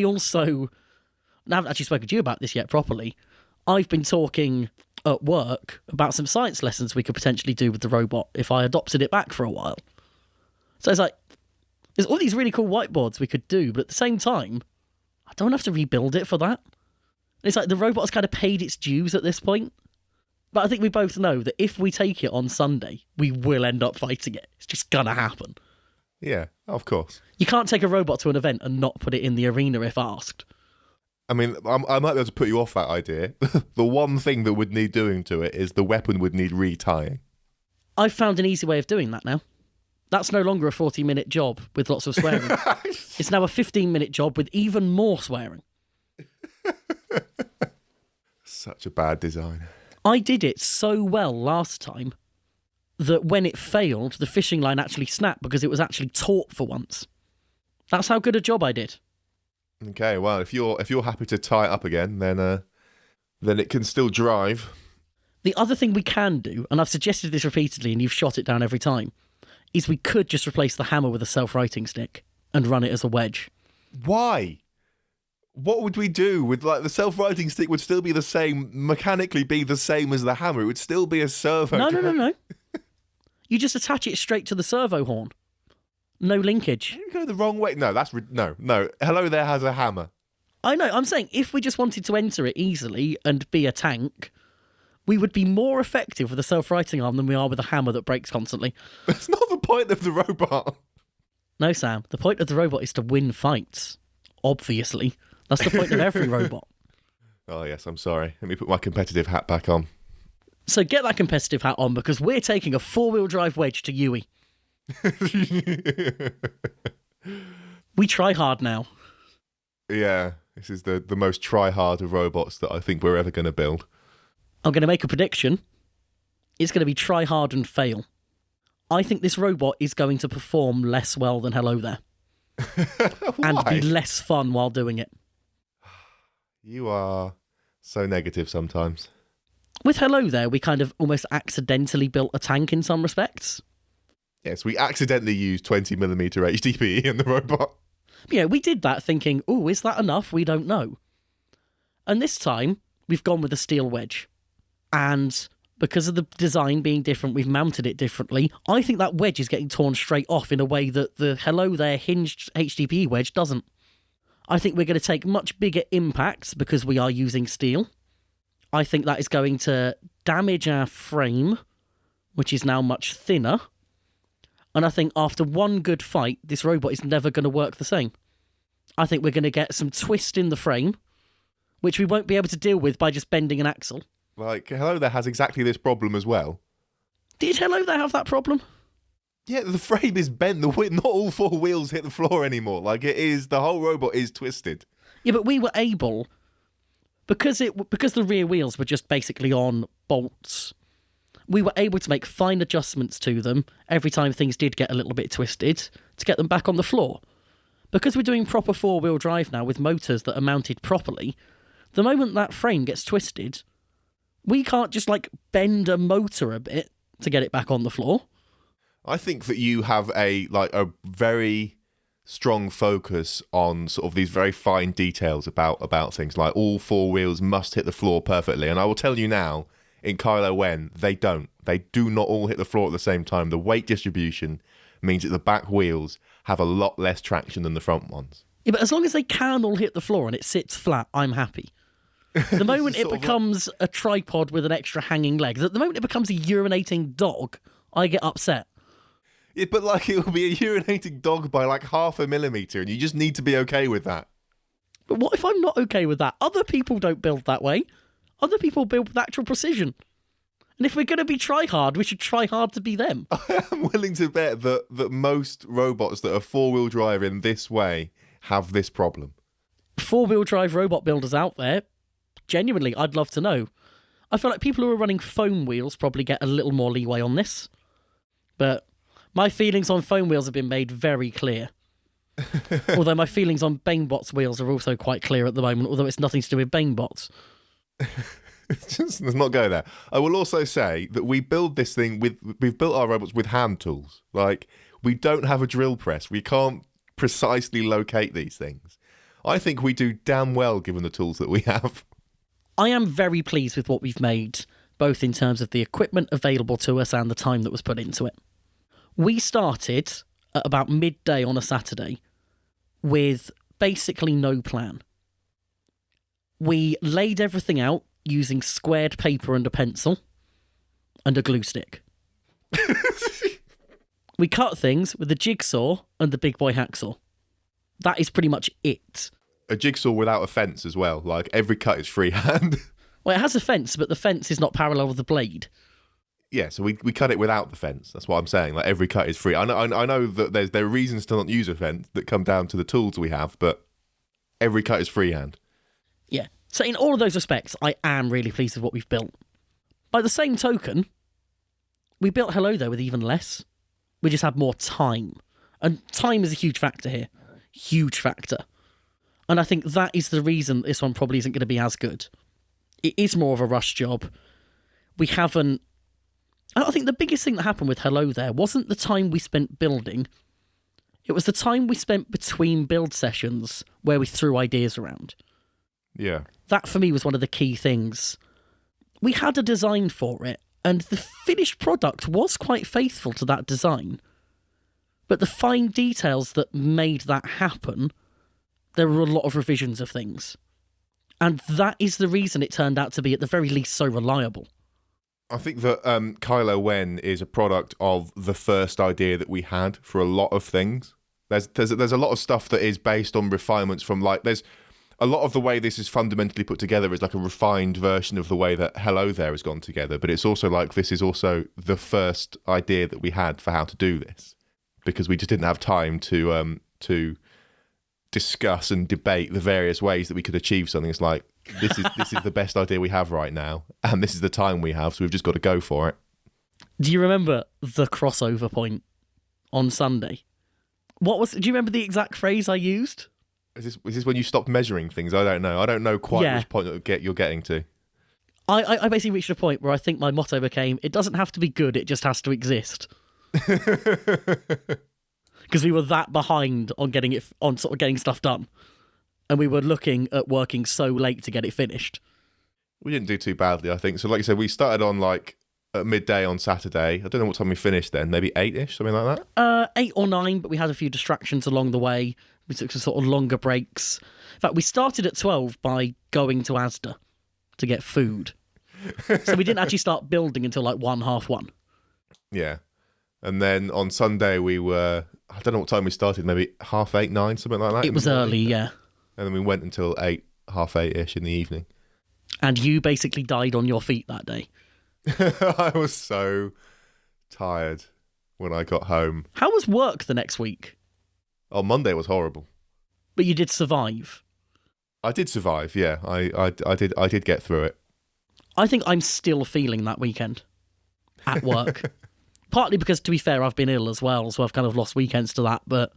S1: haven't actually spoken to you about this yet properly. I've been talking at work about some science lessons we could potentially do with the robot if I adopted it back for a while. So it's like, there's all these really cool whiteboards we could do, but at the same time, I don't have to rebuild it for that. It's like the robot has kind of paid its dues at this point. But I think we both know that if we take it on Sunday, we will end up fighting it. It's just gonna happen.
S2: Yeah, of course.
S1: You can't take a robot to an event and not put it in the arena if asked.
S2: I mean, I might be able to put you off that idea. The one thing that would need doing to it is the weapon would need retying.
S1: I've found an easy way of doing that now. That's no longer a 40-minute job with lots of swearing. It's now a 15-minute job with even more swearing.
S2: Such a bad design.
S1: I did it so well last time that when it failed, the fishing line actually snapped because it was actually taut for once. That's how good a job I did.
S2: Okay, well, if you're happy to tie it up again, then it can still drive.
S1: The other thing we can do, and I've suggested this repeatedly and you've shot it down every time, is we could just replace the hammer with a self-righting stick and run it as a wedge.
S2: Why? What would we do with, like, the self-righting stick would still be the same, mechanically be the same as the hammer. It would still be a servo.
S1: No. You just attach it straight to the servo horn. No linkage.
S2: You go the wrong way. No, no. Hello There has a hammer.
S1: I know. I'm saying if we just wanted to enter it easily and be a tank, we would be more effective with a self-righting arm than we are with a hammer that breaks constantly.
S2: That's not the point of the robot.
S1: No, Sam. The point of the robot is to win fights. Obviously. That's the point of every robot.
S2: Oh, yes, I'm sorry. Let me put my competitive hat back on.
S1: So get that competitive hat on because we're taking a four-wheel drive wedge to Yui. We try hard now.
S2: Yeah, this is the most try-hard of robots that I think we're ever going to build.
S1: I'm going to make a prediction. It's going to be try hard and fail. I think this robot is going to perform less well than Hello There. And be less fun while doing it.
S2: You are so negative sometimes.
S1: With Hello There, we kind of almost accidentally built a tank in some respects.
S2: Yes, we accidentally used 20mm HDPE in the robot.
S1: Yeah, we did that thinking, oh, is that enough? We don't know. And this time, we've gone with a steel wedge. And because of the design being different, we've mounted it differently. I think that wedge is getting torn straight off in a way that the Hello There hinged HDPE wedge doesn't. I think we're going to take much bigger impacts because we are using steel. I think that is going to damage our frame, which is now much thinner. And I think after one good fight, this robot is never going to work the same. I think we're going to get some twist in the frame, which we won't be able to deal with by just bending an axle.
S2: Like, Hello There has exactly this problem as well.
S1: Did Hello There have that problem?
S2: Yeah, the frame is bent. Not all four wheels hit the floor anymore. Like, it is, the whole robot is twisted.
S1: Yeah, but we were able, because the rear wheels were just basically on bolts, we were able to make fine adjustments to them every time things did get a little bit twisted to get them back on the floor. Because we're doing proper four-wheel drive now with motors that are mounted properly, the moment that frame gets twisted, we can't just, like, bend a motor a bit to get it back on the floor.
S2: I think that you have a very strong focus on sort of these very fine details about things, like all four wheels must hit the floor perfectly. And I will tell you now, in Kylo Ren, they don't. They do not all hit the floor at the same time. The weight distribution means that the back wheels have a lot less traction than the front ones.
S1: Yeah, but as long as they can all hit the floor and it sits flat, I'm happy. The moment it becomes a tripod with an extra hanging leg, the moment it becomes a urinating dog, I get upset.
S2: Yeah, but like it will be a urinating dog by like 0.5 millimeter, and you just need to be okay with that.
S1: But what if I'm not okay with that? Other people don't build that way. Other people build with actual precision. And if we're going to be try hard, we should try hard to be them.
S2: I am willing to bet that most robots that are 4-wheel drive in this way have this problem.
S1: 4-wheel drive robot builders out there, genuinely, I'd love to know. I feel like people who are running foam wheels probably get a little more leeway on this. But my feelings on foam wheels have been made very clear. Although my feelings on BaneBot's wheels are also quite clear at the moment, although it's nothing to do with BaneBots.
S2: Let's not go there. I will also say that we've built our robots with hand tools. Like, we don't have a drill press. We can't precisely locate these things. I think we do damn well given the tools that we have.
S1: I am very pleased with what we've made, both in terms of the equipment available to us and the time that was put into it. We started at about midday on a Saturday with basically no plan. We laid everything out using squared paper and a pencil and a glue stick. We cut things with a jigsaw and the big boy hacksaw. That is pretty much it.
S2: A jigsaw without a fence as well. Like, every cut is freehand.
S1: Well, it has a fence, but the fence is not parallel with the blade.
S2: Yeah, so we cut it without the fence. That's what I'm saying. Like, every cut is free. I know that there are reasons to not use a fence that come down to the tools we have, but every cut is freehand.
S1: Yeah. So in all of those respects, I am really pleased with what we've built. By the same token, we built Hello There with even less. We just had more time. And time is a huge factor here. Huge factor. And I think that is the reason this one probably isn't going to be as good. It is more of a rush job. I think the biggest thing that happened with Hello There wasn't the time we spent building. It was the time we spent between build sessions where we threw ideas around.
S2: Yeah.
S1: That for me was one of the key things. We had a design for it, and the finished product was quite faithful to that design. But the fine details that made that happen, there were a lot of revisions of things. And that is the reason it turned out to be, at the very least, so reliable.
S2: I think that Kylo Wen is a product of the first idea that we had for a lot of things. There's a lot of stuff that is based on refinements from, like, there's a lot of the way this is fundamentally put together is like a refined version of the way that Hello There has gone together. But it's also like, this is also the first idea that we had for how to do this, because we just didn't have time to discuss and debate the various ways that we could achieve something. It's like, this is the best idea we have right now, and this is the time we have, so we've just got to go for it.
S1: Do you remember the crossover point on Sunday? Do you remember the exact phrase I used?
S2: Is this when you stopped measuring things? I don't know. I don't know quite which point you're getting to.
S1: I basically reached a point where I think my motto became, it doesn't have to be good, it just has to exist. Because we were that behind on getting stuff done. And we were looking at working so late to get it finished.
S2: We didn't do too badly, I think. So like I said, we started on like at midday on Saturday. I don't know what time we finished then. Maybe 8-ish, something like
S1: that? 8 or 9, but we had a few distractions along the way. We took some sort of longer breaks. In fact, we started at 12 by going to Asda to get food. So we didn't actually start building until like 1:30. Yeah.
S2: And then on Sunday we were, I don't know what time we started, maybe 8:30, 9, something like that.
S1: It was early, yeah.
S2: And then we went until 8, 8:30-ish in the evening.
S1: And you basically died on your feet that day.
S2: I was so tired when I got home.
S1: How was work the next week?
S2: Oh, Monday was horrible.
S1: But you did survive.
S2: I did survive, yeah. I did get through it.
S1: I think I'm still feeling that weekend at work. Partly because, to be fair, I've been ill as well, so I've kind of lost weekends to that, but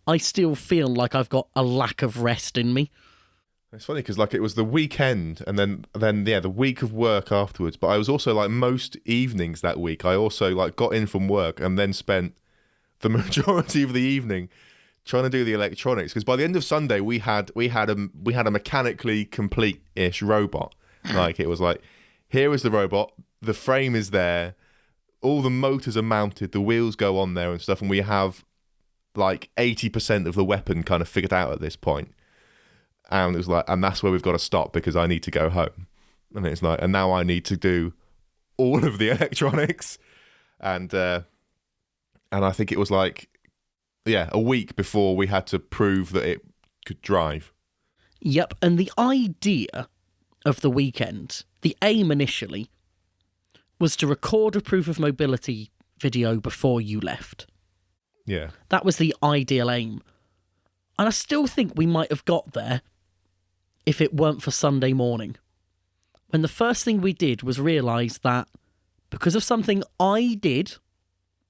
S1: I still feel like I've got a lack of rest in me.
S2: It's funny because like it was the weekend and then the week of work afterwards, but I was also like most evenings that week, I also like got in from work and then spent the majority of the evening trying to do the electronics, because by the end of Sunday we had a mechanically complete-ish robot. Like, it was like, here is the robot, the frame is there, all the motors are mounted, the wheels go on there and stuff, and we have like 80% of the weapon kind of figured out at this point. And it was like, and that's where we've got to stop because I need to go home. And it's like, and now I need to do all of the electronics. And I think it was like, yeah, a week before we had to prove that it could drive.
S1: Yep, and the idea of the weekend, the aim initially, was to record a proof of mobility video before you left.
S2: Yeah.
S1: That was the ideal aim. And I still think we might have got there if it weren't for Sunday morning. When the first thing we did was realise that because of something I did,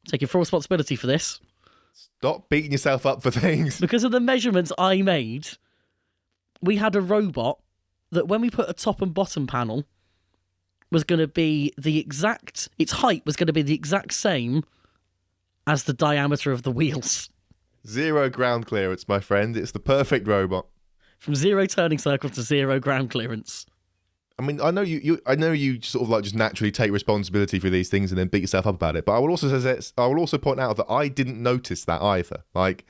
S1: taking full responsibility for this.
S2: Stop beating yourself up for things.
S1: Because of the measurements I made, we had a robot that when we put a top and bottom panel was going to be its height was going to be the exact same as the diameter of the wheels.
S2: 0 ground clearance, my friend. It's the perfect robot.
S1: From 0 turning circle to 0 ground clearance.
S2: I mean, I know you sort of like just naturally take responsibility for these things and then beat yourself up about it. But I will also point out that I didn't notice that either. Like,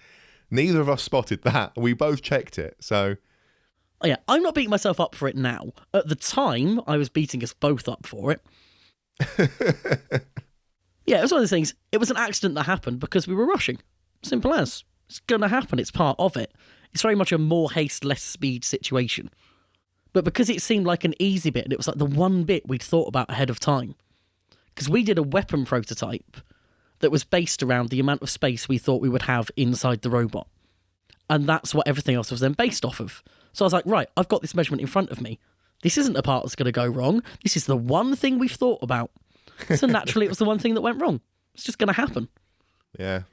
S2: neither of us spotted that. We both checked it. So,
S1: oh, yeah, I'm not beating myself up for it now. At the time, I was beating us both up for it. Yeah, it was one of those things. It was an accident that happened because we were rushing. Simple as. It's going to happen. It's part of it. It's very much a more haste, less speed situation. But because it seemed like an easy bit, and it was like the one bit we'd thought about ahead of time, because we did a weapon prototype that was based around the amount of space we thought we would have inside the robot. And that's what everything else was then based off of. So I was like, right, I've got this measurement in front of me. This isn't a part that's going to go wrong. This is the one thing we've thought about. So naturally, it was the one thing that went wrong. It's just going to happen.
S2: Yeah.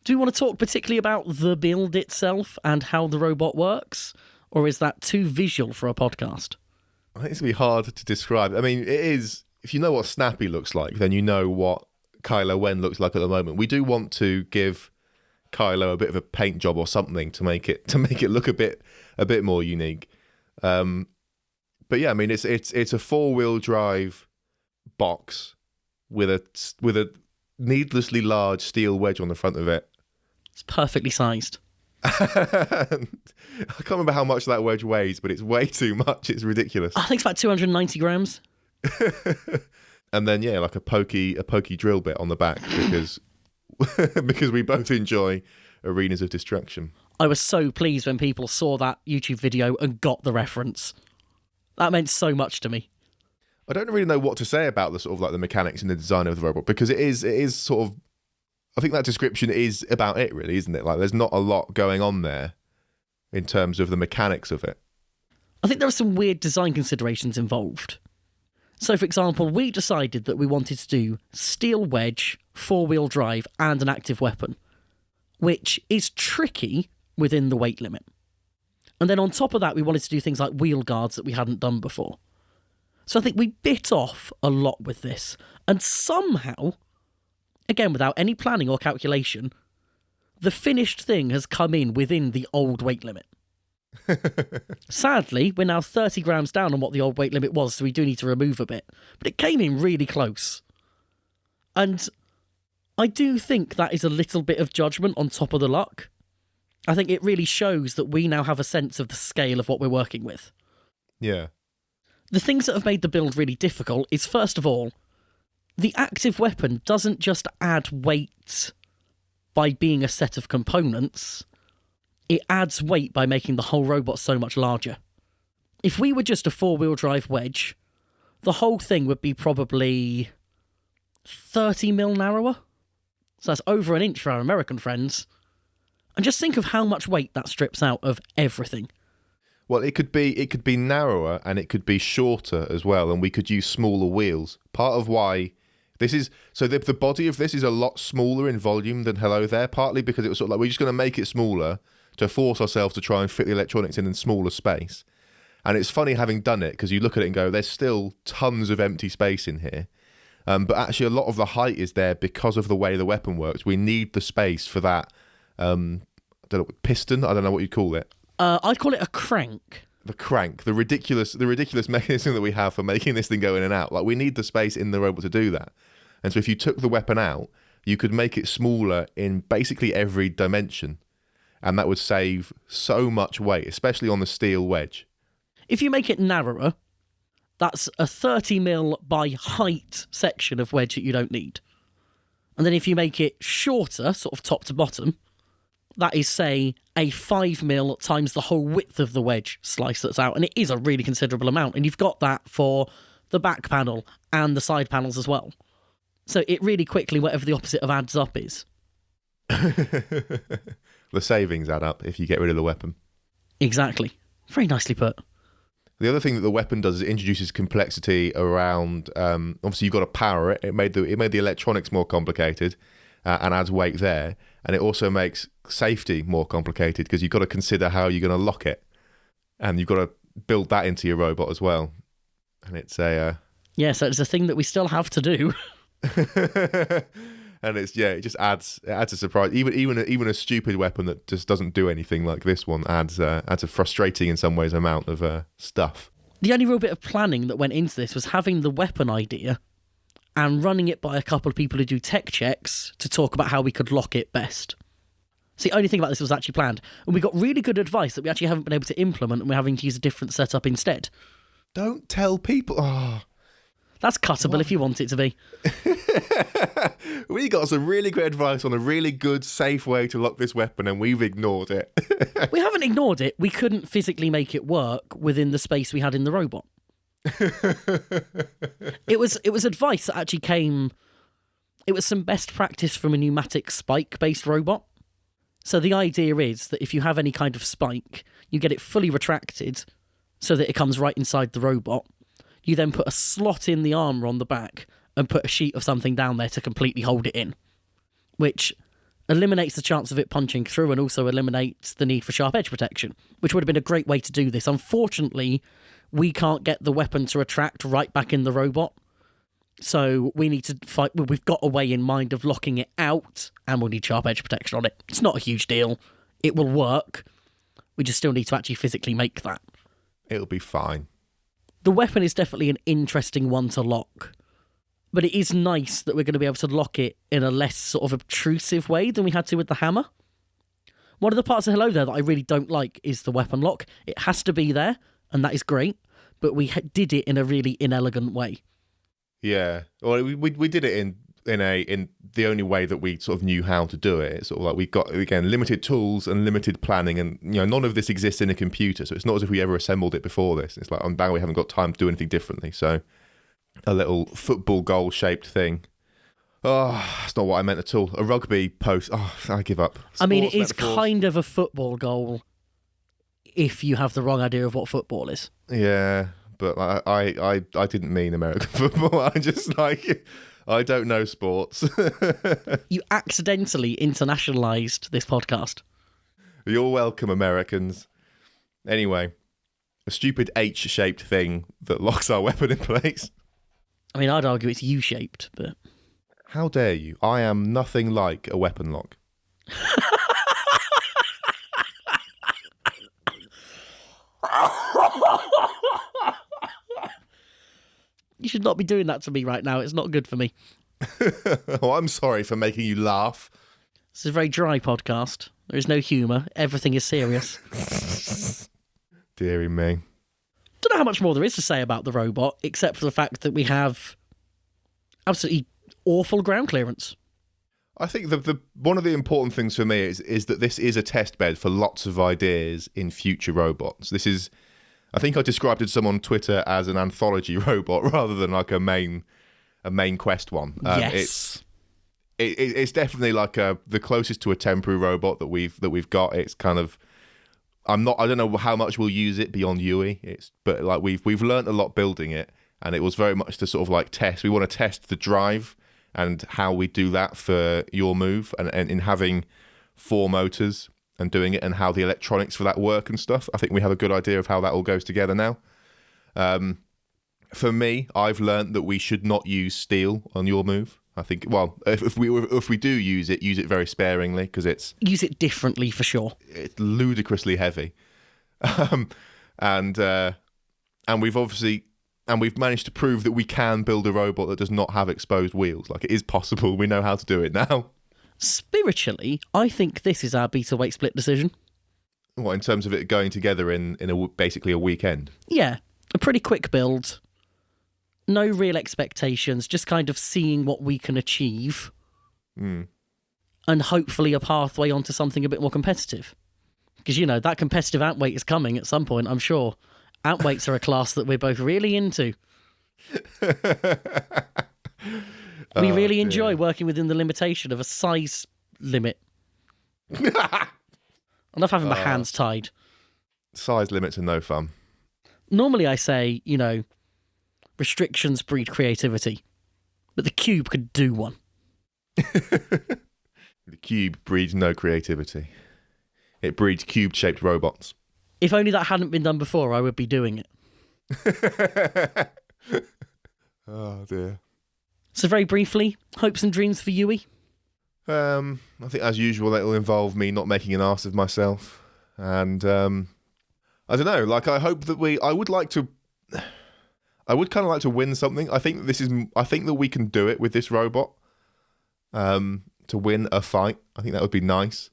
S1: Do you want to talk particularly about the build itself and how the robot works? Or is that too visual for a podcast?
S2: I think it's going to be hard to describe. I mean, it is. If you know what Snappy looks like, then you know what Kylo Ren looks like at the moment. We do want to give Kylo a bit of a paint job or something to make it look a bit more unique. But yeah, I mean, it's a 4-wheel drive box with a needlessly large steel wedge on the front of it.
S1: It's perfectly sized.
S2: I can't remember how much that wedge weighs, but it's way too much. It's ridiculous.
S1: I think it's about 290 grams.
S2: And then yeah, like a pokey drill bit on the back because we both enjoy Arenas of Destruction.
S1: I was so pleased when people saw that YouTube video and got the reference. That meant so much to me.
S2: I don't really know what to say about the sort of like the mechanics and the design of the robot because it is sort of. I think that description is about it, really, isn't it? Like, there's not a lot going on there in terms of the mechanics of it.
S1: I think there are some weird design considerations involved. So, for example, we decided that we wanted to do steel wedge, 4-wheel drive, and an active weapon, which is tricky within the weight limit. And then on top of that, we wanted to do things like wheel guards that we hadn't done before. So I think we bit off a lot with this, and somehow, again, without any planning or calculation, the finished thing has come in within the old weight limit. Sadly, we're now 30 grams down on what the old weight limit was, so we do need to remove a bit. But it came in really close. And I do think that is a little bit of judgment on top of the luck. I think it really shows that we now have a sense of the scale of what we're working with.
S2: Yeah.
S1: The things that have made the build really difficult is, first of all, the active weapon doesn't just add weight by being a set of components, it adds weight by making the whole robot so much larger. If we were just a 4-wheel drive wedge, the whole thing would be probably 30 mil narrower. So that's over an inch for our American friends. And just think of how much weight that strips out of everything.
S2: Well, it could be narrower and it could be shorter as well, and we could use smaller wheels. Part of why this is so the body of this is a lot smaller in volume than Hello There, partly because it was sort of like we're just going to make it smaller to force ourselves to try and fit the electronics in smaller space. And it's funny having done it because you look at it and go, there's still tons of empty space in here. But actually a lot of the height is there because of the way the weapon works. We need the space for that, I don't know, piston? I don't know what you call it.
S1: I'd call it a crank.
S2: The crank, the ridiculous mechanism that we have for making this thing go in and out. Like, we need the space in the robot to do that. And so if you took the weapon out, you could make it smaller in basically every dimension, and that would save so much weight, especially on the steel wedge.
S1: If you make it narrower, that's a 30mm by height section of wedge that you don't need. And then if you make it shorter, sort of top to bottom, that is, say, a 5mm times the whole width of the wedge slice that's out. And it is a really considerable amount. And you've got that for the back panel and the side panels as well. So it really quickly, whatever the opposite of adds up is.
S2: The savings add up if you get rid of the weapon.
S1: Exactly. Very nicely put.
S2: The other thing that the weapon does is it introduces complexity around. Obviously, you've got to power it. It made the electronics more complicated, and adds weight there. And it also makes safety more complicated because you've got to consider how you're going to lock it, and you've got to build that into your robot as well. And it's a
S1: so it's a thing that we still have to do.
S2: And it just adds a surprise. Even a stupid weapon that just doesn't do anything like this one adds a frustrating in some ways amount of stuff.
S1: The only real bit of planning that went into this was having the weapon idea and running it by a couple of people who do tech checks to talk about how we could lock it best. So the only thing about this was actually planned, and we got really good advice that we actually haven't been able to implement, and we're having to use a different setup instead.
S2: Don't tell people. Oh.
S1: That's cuttable if you want it to be.
S2: We got some really great advice on a really good, safe way to lock this weapon, and we've ignored it.
S1: We haven't ignored it. We couldn't physically make it work within the space we had in the robot. It was advice that actually came. It was some best practice from a pneumatic spike-based robot. So the idea is that if you have any kind of spike, you get it fully retracted so that it comes right inside the robot. You then put a slot in the armour on the back and put a sheet of something down there to completely hold it in, which eliminates the chance of it punching through and also eliminates the need for sharp edge protection, which would have been a great way to do this. Unfortunately, we can't get the weapon to retract right back in the robot, so we need to fight. We've got a way in mind of locking it out, and we'll need sharp edge protection on it. It's not a huge deal. It will work. We just still need to actually physically make that.
S2: It'll be fine.
S1: The weapon is definitely an interesting one to lock, but it is nice that we're going to be able to lock it in a less sort of obtrusive way than we had to with the hammer. One of the parts of Hello There that I really don't like is the weapon lock. It has to be there, and that is great, but we did it in a really inelegant way. Yeah,
S2: well, we did it in the only way that we sort of knew how to do it. It's sort of like we've got, again, limited tools and limited planning, and none of this exists in a computer, so it's not as if we ever assembled it before this. It's like, now we haven't got time to do anything differently. So a little football goal shaped thing. Oh, that's not what I meant at all. A rugby post. Oh, I give up.
S1: I mean, it is kind of a football goal if you have the wrong idea of what football is.
S2: Yeah, but I didn't mean American football. I don't know sports.
S1: You accidentally internationalised this podcast.
S2: You're welcome, Americans. Anyway, a stupid H-shaped thing that locks our weapon in place.
S1: I mean, I'd argue it's U-shaped, but...
S2: How dare you? I am nothing like a weapon lock.
S1: You should not be doing that to me right now. It's not good for me.
S2: Oh, I'm sorry for making you laugh.
S1: This is a very dry podcast. There is no humour. Everything is serious.
S2: Deary me.
S1: Don't know how much more there is to say about the robot, except for the fact that we have absolutely awful ground clearance.
S2: I think the one of the important things for me is that this is a test bed for lots of ideas in future robots. This is, I think I described it to someone on Twitter as an anthology robot rather than like a main quest one.
S1: Yes.
S2: It's definitely like the closest to a temporary robot that we've got. It's kind of, I don't know how much we'll use it beyond UE. But like we've learned a lot building it, and it was very much to sort of like test. We want to test the drive and how we do that for your move, and in having 4 motors and doing it, and how the electronics for that work and stuff. I think we have a good idea of how that all goes together now. For me, I've learned that we should not use steel on your move. I think, well, if we do use it very sparingly, because
S1: use it differently for sure.
S2: It's ludicrously heavy, and we've obviously And we've managed to prove that we can build a robot that does not have exposed wheels. Like, it is possible. We know how to do it now.
S1: Spiritually, I think this is our beta weight split decision.
S2: What, in terms of it going together in basically a weekend?
S1: Yeah, a pretty quick build. No real expectations, just kind of seeing what we can achieve.
S2: Mm.
S1: And hopefully a pathway onto something a bit more competitive. Because, that competitive outweight is coming at some point, I'm sure. Outweights are a class that we're both really into. We really enjoy working within the limitation of a size limit. I love having my hands tied.
S2: Size limits are no fun.
S1: Normally I say, restrictions breed creativity. But the cube could do one.
S2: The cube breeds no creativity. It breeds cube-shaped robots.
S1: If only that hadn't been done before, I would be doing it.
S2: Oh, dear.
S1: So very briefly, hopes and dreams for Yui?
S2: I think, as usual, it'll involve me not making an ass of myself. And, I don't know, like, I hope that I would kind of like to win something. I think that we can do it with this robot. To win a fight. I think that would be nice.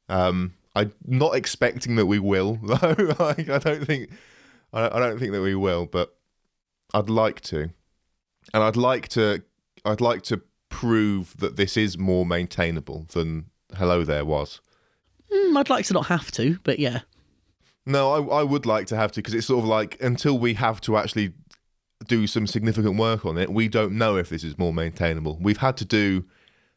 S2: I'm not expecting that we will, though. Like, I don't think that we will, but I'd like to. And I'd like to prove that this is more maintainable than Hello There was.
S1: I'd like to not have to, but yeah.
S2: No, I would like to have to, because it's sort of like, until we have to actually do some significant work on it, we don't know if this is more maintainable. We've had to do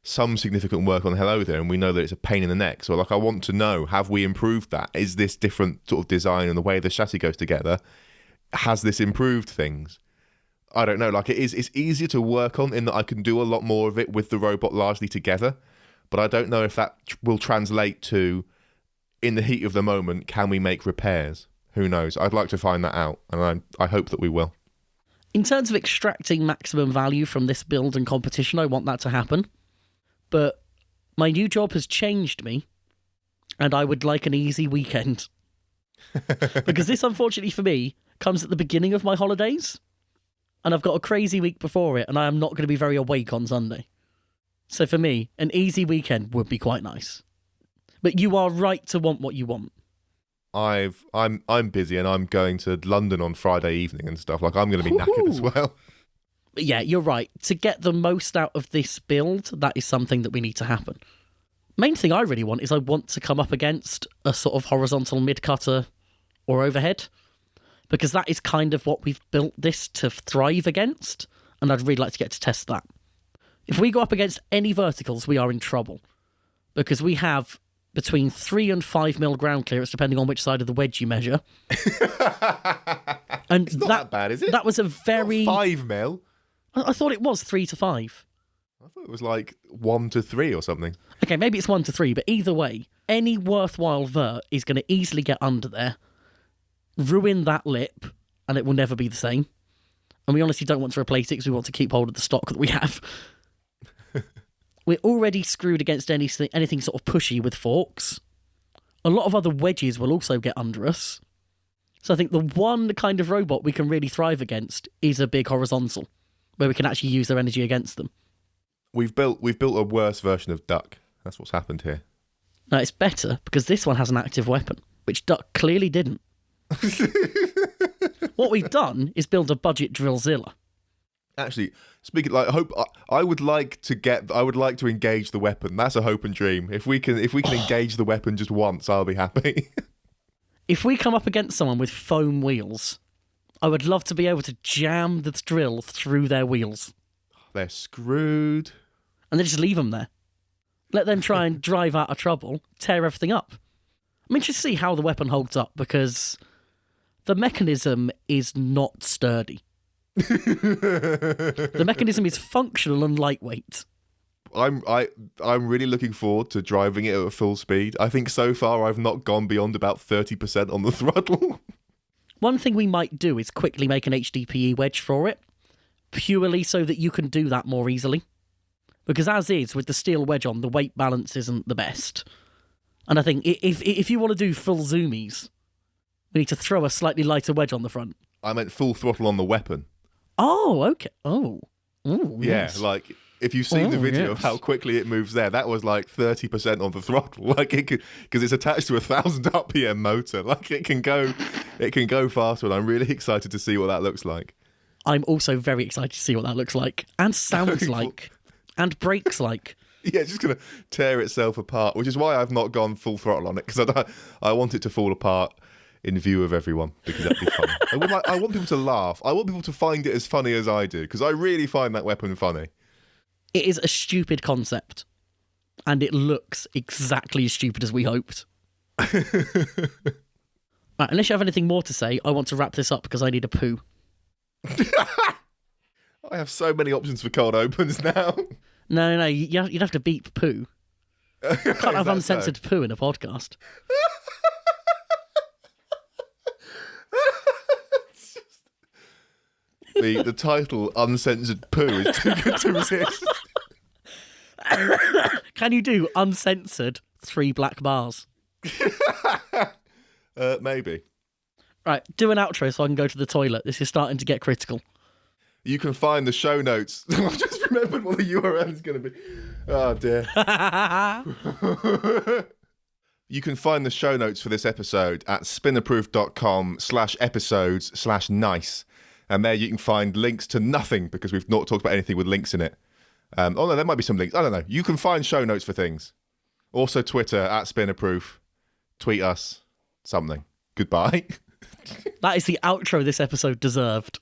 S2: some significant work on Hello There, and we know that it's a pain in the neck. So, like, I want to know, have we improved that? Is this different sort of design and the way the chassis goes together? Has this improved things? I don't know. Like, it's easier to work on in that I can do a lot more of it with the robot largely together, but I don't know if that will translate to, in the heat of the moment, can we make repairs? Who knows? I'd like to find that out, and I hope that we will.
S1: In terms of extracting maximum value from this build and competition, I want that to happen. But my new job has changed me, and I would like an easy weekend. Because this, unfortunately for me, comes at the beginning of my holidays, and I've got a crazy week before it, and I am not going to be very awake on Sunday. So for me, an easy weekend would be quite nice. But you are right to want what you want.
S2: I'm busy, and I'm going to London on Friday evening and stuff. Like, I'm going to be knackered as well.
S1: But yeah, you're right. To get the most out of this build, that is something that we need to happen. Main thing I really want is I want to come up against a sort of horizontal mid-cutter or overhead, because that is kind of what we've built this to thrive against, and I'd really like to get to test that. If we go up against any verticals, we are in trouble, because we have between 3 and 5 mil ground clearance, depending on which side of the wedge you measure. And
S2: it's not that bad, is it?
S1: That was a very...
S2: 5 mil?
S1: I thought it was 3 to 5.
S2: I thought it was like 1 to 3 or something.
S1: Okay, maybe it's 1 to 3, but either way, any worthwhile vert is going to easily get under there, ruin that lip, and it will never be the same. And we honestly don't want to replace it because we want to keep hold of the stock that we have. We're already screwed against anything sort of pushy with forks. A lot of other wedges will also get under us. So I think the one kind of robot we can really thrive against is a big horizontal, where we can actually use their energy against them.
S2: We've built a worse version of Duck. That's what's happened here.
S1: No, it's better because this one has an active weapon, which Duck clearly didn't. What we've done is build a budget Drillzilla.
S2: Actually, speaking like hope, I would like to engage the weapon. That's a hope and dream. If we can engage the weapon just once, I'll be happy.
S1: If we come up against someone with foam wheels, I would love to be able to jam the drill through their wheels.
S2: They're screwed.
S1: And then just leave them there. Let them try and drive out of trouble, tear everything up. I'm interested to see how the weapon holds up, because the mechanism is not sturdy. The mechanism is functional and lightweight.
S2: I'm really looking forward to driving it at full speed. I think so far I've not gone beyond about 30% on the throttle.
S1: One thing we might do is quickly make an HDPE wedge for it, purely so that you can do that more easily. Because as is, with the steel wedge on, the weight balance isn't the best. And I think if you want to do full zoomies, we need to throw a slightly lighter wedge on the front.
S2: I meant full throttle on the weapon.
S1: Oh, okay. Oh. Oh,
S2: Yeah,
S1: yes.
S2: like if you've seen the
S1: Oh,
S2: video of
S1: yes.
S2: how quickly it moves there, that was like 30% on the throttle. Like it could, because it's attached to a 1,000 RPM motor. Like it can go faster. And I'm really excited to see what that looks like.
S1: I'm also very excited to see what that looks like and sounds like and brakes like.
S2: Yeah, it's just gonna tear itself apart, which is why I've not gone full throttle on it, because I want it to fall apart in view of everyone, because that'd be funny. I want people to laugh. I want people to find it as funny as I do, because I really find that weapon funny.
S1: It is a stupid concept, and it looks exactly as stupid as we hoped. Right, unless you have anything more to say, I want to wrap this up because I need a poo.
S2: I have so many options for cold opens now.
S1: No, you'd have to beep poo. You can't have uncensored poo in a podcast.
S2: The title Uncensored Poo is too good to resist.
S1: Can you do uncensored 3 black bars?
S2: Maybe.
S1: Right, do an outro so I can go to the toilet. This is starting to get critical.
S2: You can find the show notes. I've just remembered what the URL is going to be. Oh, dear. You can find the show notes for this episode at spinnerproof.com/episodes/nice. And there you can find links to nothing, because we've not talked about anything with links in it. Oh, no, there might be some links. I don't know. You can find show notes for things. Also, Twitter at Spinnerproof. Tweet us something. Goodbye.
S1: That is the outro this episode deserved.